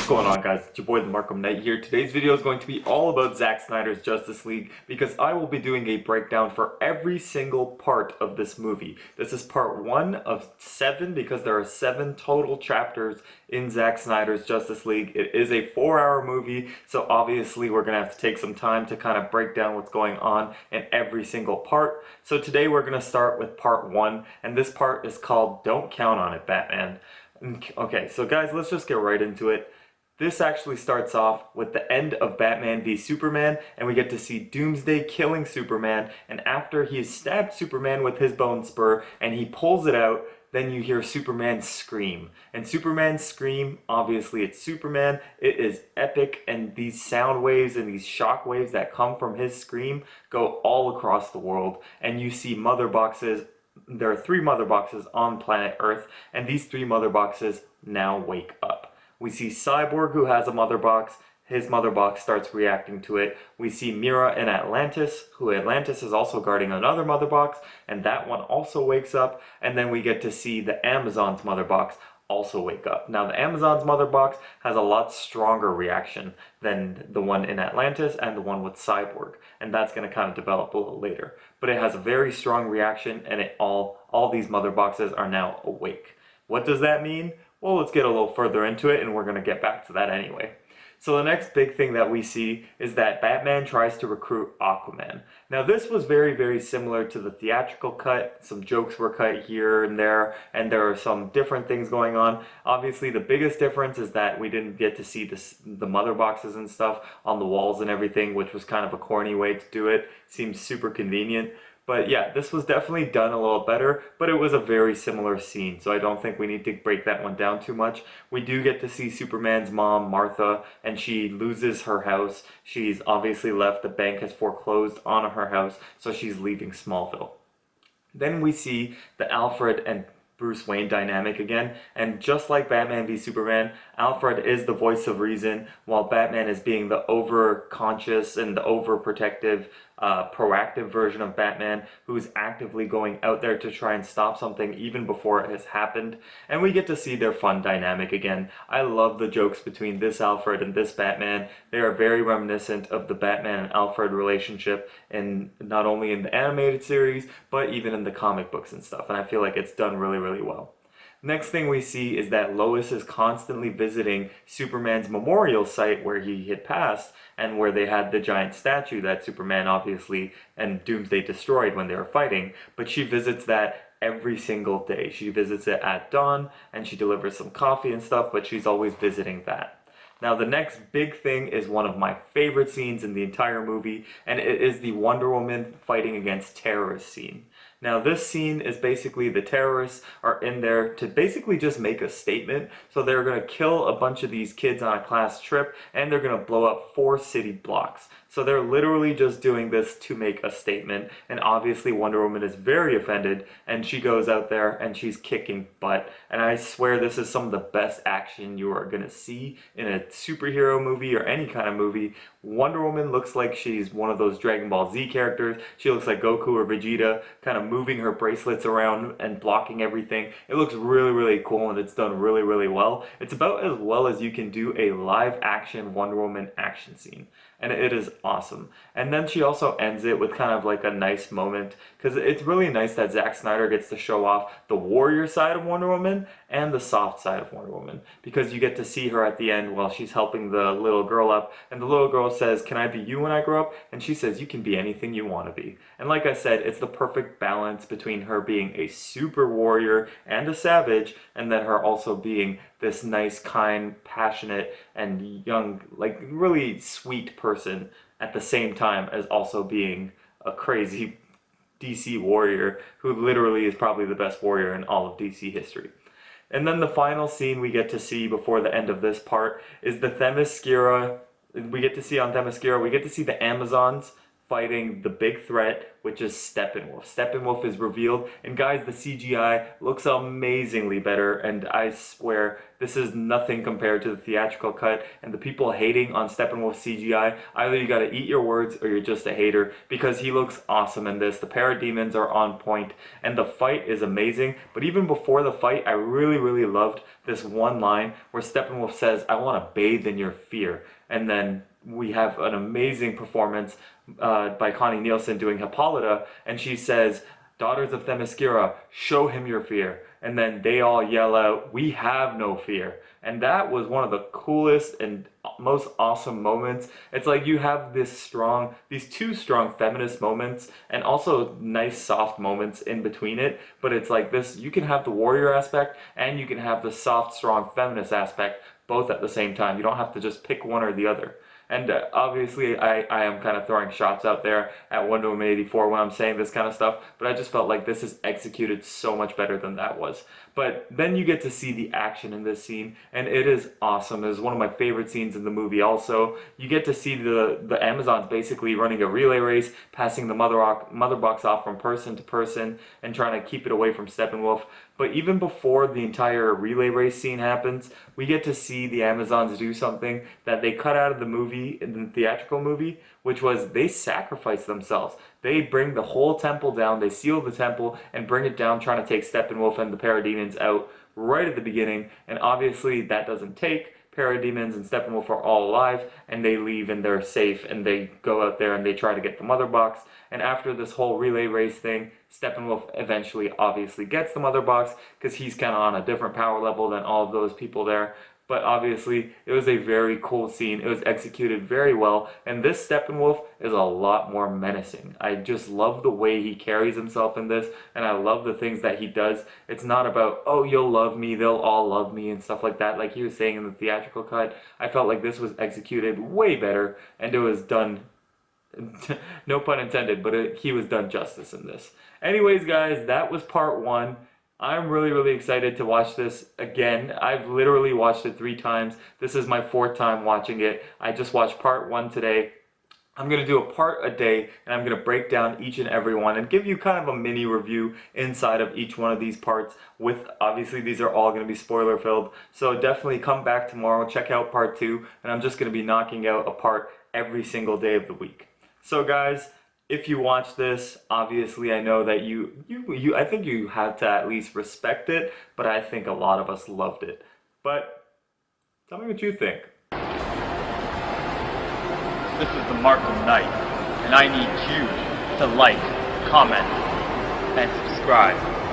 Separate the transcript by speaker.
Speaker 1: What's going on, guys? It's your boy the Markham Knight here. Today's video is going to be all about Zack Snyder's Justice League because I will be doing a breakdown for every single part of this movie. This is part 1 of 7 because there are 7 total chapters in Zack Snyder's Justice League. It is a 4-hour movie, so obviously we're going to have to take some time to kind of break down what's going on in every single part. So today we're going to start with part 1, and this part is called Don't Count on It, Batman. Okay, so guys, let's just get right into it. This actually starts off with the end of Batman v Superman, and we get to see Doomsday killing Superman, and after he has stabbed Superman with his bone spur and he pulls it out, then you hear Superman scream. And Superman's scream, obviously it's Superman, it is epic, and these sound waves and these shock waves that come from his scream go all across the world, and you see mother boxes. There are 3 mother boxes on planet Earth, and these 3 mother boxes now wake up. We see Cyborg, who has a mother box. His mother box starts reacting to it. We see Mira in Atlantis, who Atlantis is also guarding another mother box, and that one also wakes up. And then we get to see the Amazon's mother box also wake up. Now, the Amazon's mother box has a lot stronger reaction than the one in Atlantis and the one with Cyborg, and that's going to kind of develop a little later. But it has a very strong reaction, and all these mother boxes are now awake. What does that mean? Well, let's get a little further into it, and we're going to get back to that anyway. So the next big thing that we see is that Batman tries to recruit Aquaman. Now this was very, very similar to the theatrical cut. Some jokes were cut here and there are some different things going on. Obviously the biggest difference is that we didn't get to see the mother boxes and stuff on the walls and everything, which was kind of a corny way to do it. Seems super convenient. But yeah, this was definitely done a little better, but it was a very similar scene, so I don't think we need to break that one down too much. We do get to see Superman's mom, Martha, and she loses her house. She's obviously left, the bank has foreclosed on her house, so she's leaving Smallville. Then we see the Alfred and Bruce Wayne dynamic again, and just like Batman v Superman, Alfred is the voice of reason, while Batman is being the over-conscious and the overprotective, proactive version of Batman who's actively going out there to try and stop something even before it has happened. And we get to see their fun dynamic again. I love the jokes between this Alfred and this Batman. They are very reminiscent of the Batman and Alfred relationship, and not only in the animated series but even in the comic books and stuff, and I feel like it's done really, really well. Next thing we see is that Lois is constantly visiting Superman's memorial site where he had passed and where they had the giant statue that Superman obviously and Doomsday destroyed when they were fighting, but she visits that every single day. She visits it at dawn and she delivers some coffee and stuff, but she's always visiting that. Now the next big thing is one of my favorite scenes in the entire movie, and it is the Wonder Woman fighting against terrorists scene. Now this scene is basically the terrorists are in there to basically just make a statement. So they're going to kill a bunch of these kids on a class trip, and they're going to blow up 4 city blocks. So they're literally just doing this to make a statement, and obviously Wonder Woman is very offended, and she goes out there and she's kicking butt. And I swear this is some of the best action you are going to see in a superhero movie or any kind of movie. Wonder Woman looks like she's one of those Dragon Ball Z characters. She looks like Goku or Vegeta, kind of moving her bracelets around and blocking everything. It looks really, really cool, and it's done really, really well. It's about as well as you can do a live action Wonder Woman action scene, and it is awesome. And then she also ends it with kind of like a nice moment, because it's really nice that Zack Snyder gets to show off the warrior side of Wonder Woman and the soft side of Wonder Woman, because you get to see her at the end while she's helping the little girl up, and the little girl says, "Can I be you when I grow up?" And she says, "You can be anything you want to be." And like I said, it's the perfect balance between her being a super warrior and a savage, and then her also being this nice, kind, passionate, and young, like really sweet person at the same time as also being a crazy DC warrior who literally is probably the best warrior in all of DC history. And then the final scene we get to see before the end of this part is the Themyscira. We get to see on Themyscira, we get to see the Amazons fighting the big threat, which is Steppenwolf. Steppenwolf is revealed, and guys, the CGI looks amazingly better, and I swear this is nothing compared to the theatrical cut. And the people hating on Steppenwolf CGI, either you gotta eat your words or you're just a hater, because he looks awesome in this. The parademons are on point, and the fight is amazing. But even before the fight, I really loved this one line where Steppenwolf says, "I want to bathe in your fear," and then we have an amazing performance by Connie Nielsen doing Hippolyta, and she says, "Daughters of Themyscira, show him your fear." And then they all yell out, "We have no fear." And that was one of the coolest and most awesome moments. It's like you have these two strong feminist moments, and also nice soft moments in between it. But it's like this, you can have the warrior aspect and you can have the soft, strong feminist aspect both at the same time. You don't have to just pick one or the other. And obviously I am kind of throwing shots out there at Wonder Woman 84 when I'm saying this kind of stuff, but I just felt like this is executed so much better than that was. But then you get to see the action in this scene, and it is awesome. It is one of my favorite scenes in the movie also. You get to see the Amazons basically running a relay race, passing the mother box off from person to person, and trying to keep it away from Steppenwolf. But even before the entire relay race scene happens, we get to see the Amazons do something that they cut out of the movie, in the theatrical movie, which was they sacrifice themselves. They bring the whole temple down, they seal the temple, and bring it down, trying to take Steppenwolf and the parademons out right at the beginning. And obviously that doesn't take. Parademons and Steppenwolf are all alive, and they leave and they're safe, and they go out there and they try to get the mother box. And after this whole relay race thing, Steppenwolf eventually obviously gets the mother box, because he's kind of on a different power level than all of those people there. But obviously, it was a very cool scene. It was executed very well, and this Steppenwolf is a lot more menacing. I just love the way he carries himself in this, and I love the things that he does. It's not about, "Oh, you'll love me, they'll all love me," and stuff like that, like he was saying in the theatrical cut. I felt like this was executed way better, and it was done, no pun intended, but he was done justice in this. Anyways, guys, that was part one. I'm really excited to watch this again. I've literally watched it 3 times. This is my 4th time watching it. I just watched part 1 today. I'm going to do a part a day, and I'm going to break down each and every one and give you kind of a mini review inside of each one of these parts. With obviously these are all going to be spoiler filled, so definitely come back tomorrow, check out part 2, and I'm just going to be knocking out a part every single day of the week. So guys, if you watch this, obviously I know that I think you have to at least respect it, but I think a lot of us loved it. But tell me what you think.
Speaker 2: This is the Markham Knight, and I need you to like, comment, and subscribe.